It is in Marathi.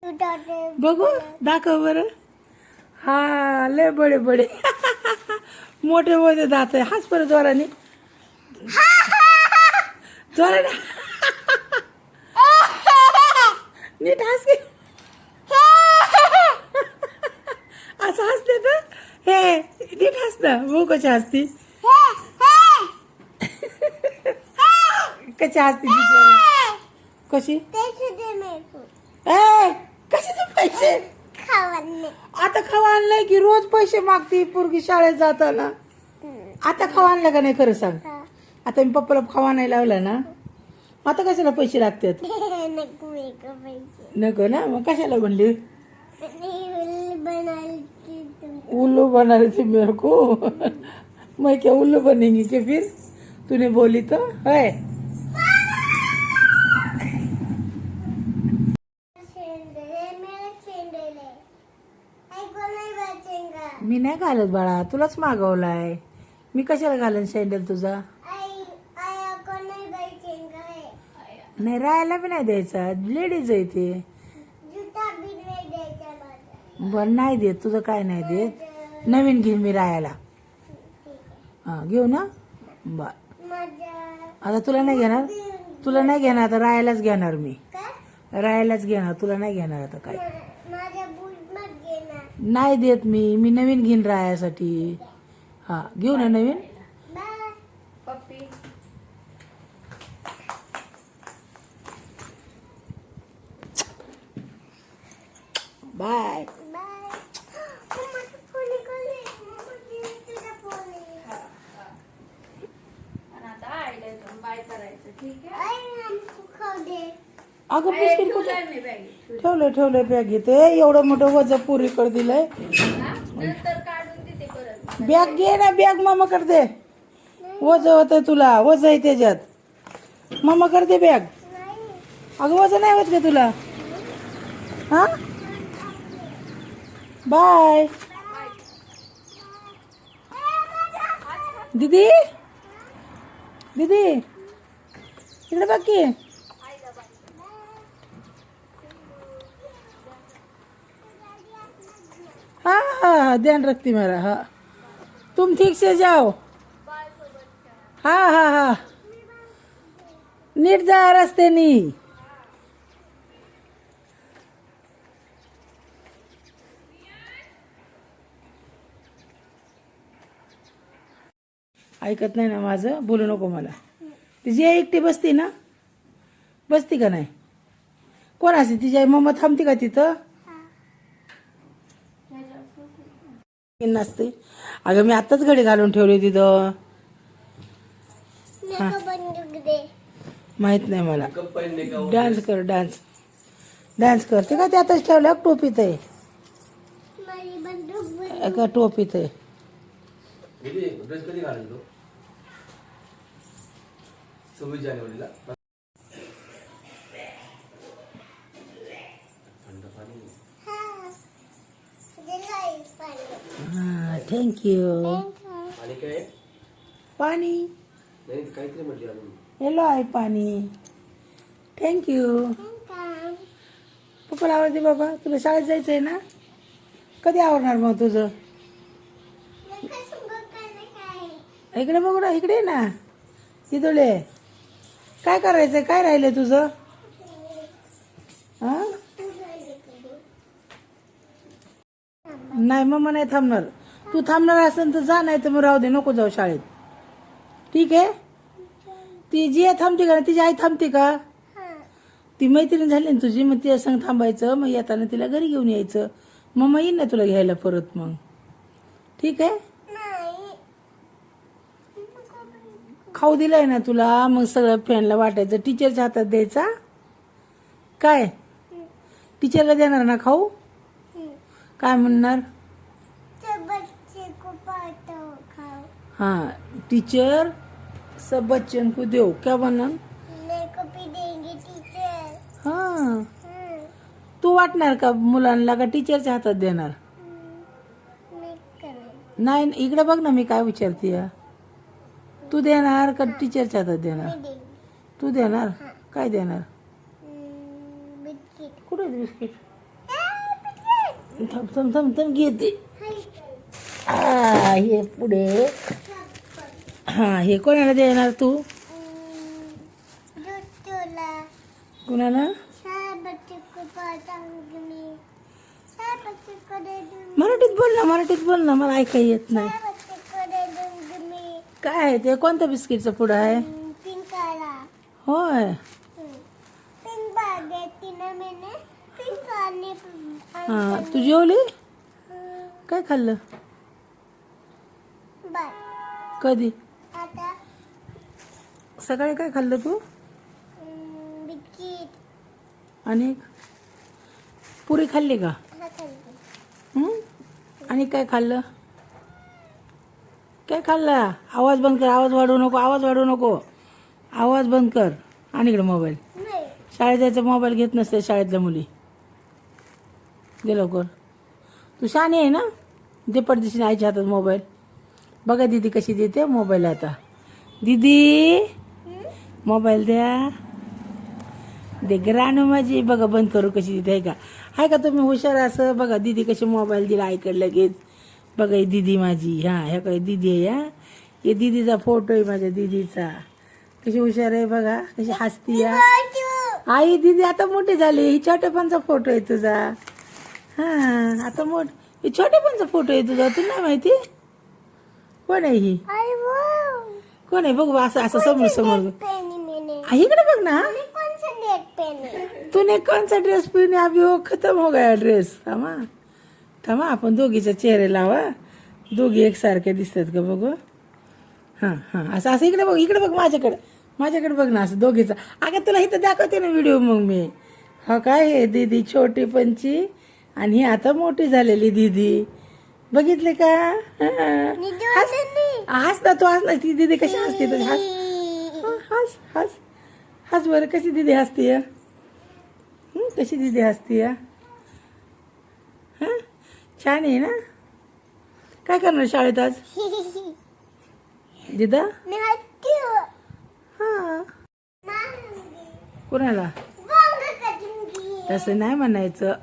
बघू दाखव बरं. हा लय बडे बडे मोठे मोठे दात आहे. हाच परत जोराने जोराने नीट हस की. असं हसते तर हे नीट हस ना. बघू कशी हसती. कशी हसती कशी कशाचे पैसे आता खावा आणलंय की रोज पैसे मागती पोरगी शाळेत जाताना. आता खावा आणलं का नाही खरं सांग. आता मी पप्पाला खावा नाही लावला ना. आता कशाला पैसे लागतात. नको ना मग कशाला म्हणली. उल्लू बना रही थी मेरे को. मैं क्या उल्लू बनेंगी के फिर तूने बोली तो है. मी नाही घालत बाळा. तुलाच मागवलाय. मी कशाला घालन सँडल तुझा. नाही राहायला बी नाही द्यायचा. लेडीज आहे ते. बर नाही देत. तुझं काय नाही देत. नवीन घेईन मी राहायला. हा घेऊ ना. बर आता तुला नाही घेणार. तुला नाही घेणार आता. राहायलाच घेणार मी. राहायलाच घेणार. तुला नाही घेणार आता काय. नाही देत मी. मी नवीन घेईन राहायसाठी. हा घेऊ ना नवीन. बाय. अगं बिस्किट कुठे ठेवलंय बॅग घेते. एवढं मोठं वजन पुरीकडे दिलंय. बॅग घे ना. बॅग मामा करते. वज होत तुला. वज आहे त्याच्यात. मामा करते बॅग. अगं वजन नाही होत का तुला. हा बाय दीदी. दीदी इकडे बघ की. हाँ हाँ ध्यान रखती मेरा. हाँ तुम ठीक से जाओ. हाँ हाँ हाँ नीट जा रस्त्यानी. ऐकत नाही ना माझं. बोलू नको मला. तिची आई एकटी बसती ना. बसती का नाही. कोण असते तिची आई. मम्मा थांबती का तिथं. नसते. अगं मी आताच घडी घालून ठेवली तिथं. माहित नाही मला. डान्स कर. डान्स डान्स करते का. ते आताच ठेवलं. टोपीत आहे का. टोपीत आहे. हा थँक्यू. पाणी हेलो आहे पाणी. थँक्यू. पप्पाला आवडते बाबा. तुला शाळेत जायचं आहे ना. कधी आवडणार मग तुझं. इकडे बघू ना. इकडे ना. तिथले काय करायचंय. काय राहिलंय तुझं. हा नाही मम्मा नाही थांबणार. तू थांबणार असेल तर जा. नाही तर मग राहू दे. नको जाऊ शाळेत. ठीक आहे. ती जी थांबते का. तिची आई थांबते का. ती मैत्रीण झाली ना तुझी. मग तिच्या संग थांबायचं. मग येताना तिला घरी घेऊन यायचं. मम्मा येईन ना तुला घ्यायला परत मग. ठीक आहे. खाऊ दिलाय ना तुला. मग सगळं फॅनला वाटायचं. टीचरच्या हातात द्यायचा. काय टीचरला देणार ना खाऊ. काय म्हणणार. हाँ टीचर सब बच्चन को दो. क्या बनना. हाँ तू वाटणार का मुलांना का टीचरच्या हातात देणार. नाही इकडे बघ ना. मी काय विचारते. तू देणार का टीचरच्या हातात देणार. तू देणार. काय देणार. कुठे बिस्किट. थांब थांब थांब थांब घेते. हे पुढे. हे कोणाला देणार तू? कुणाला? मराठीत बोल ना, मराठीत बोल ना, मला ऐकाय येत नाही. काय आहे ते? कोणत्या बिस्किटचं पुढं आहे? होय. हा, तू जेवली? काय खाल्लं? कधी? सकाळी काय खाल्लं तू? आणि पुरी खाल्ली का? आणि काय खाल्लं? काय खाल्लं? आवाज बंद कर, आवाज वाढवू नको, आवाज वाढवू नको, आवाज बंद कर. आणि इकडे मोबाईल. शाळेत जायचं मोबाईल घेत नसते शाळेतल्या मुली. दे लवकर. तू शहाणी आहे ना? दे पडदिशी आईच्या हातात मोबाईल. बघा दीदी कशी देते मोबाईल आता. दीदी मोबाईल द्या. दे ग्रानू माझी. बघा बंद करू कशी देते. आहे का? आहे का तुम्ही हुशार असं? बघा दीदी कशी मोबाईल दिला आईकडे लगेच. बघा ही दीदी माझी. ह्या काय दीदी आहे. हे दीदीचा फोटो आहे माझ्या दीदीचा. कशी हुशार आहे बघा, कशी हसती या. आई दीदी आता मोठी झाली. ही छोटेपणचा फोटो आहे तुझा. हा आता ही छोटेपणचा फोटो आहे तुझा. तुला नाही माहिती? कोण आहे ही? कोण आहे बघ. असं असं समोर समोर. इकडे बघ ना. तूने कौन सा ड्रेस पहने? अभी वो खत्म हो गया ड्रेस. थांबा थांबा, आपण दोघीचे चेहरे लावा. दोघी एकसारखे दिसतात का बघू. हां हां, असं असं इकडे बघ, इकडे बघ माझ्याकडे. माझ्याकडे बघ ना असं दोघीचं. अगं तुला इथं दाखवते ना व्हिडिओ मग मी. हो काय, हे दीदी छोटी पंची आणि ही आता मोठी झालेली दीदी. बघितले का? हस ना तू, हस ना. ती दीदी कशी हसते तुझी. हस हस हस हस बरं. कशी दीदी हसते? कशी दीदी हसते? हां छान आहे ना. काय करणार शाळेत आज दिदा? हां. कोणाला? तसं नाही म्हणायचं.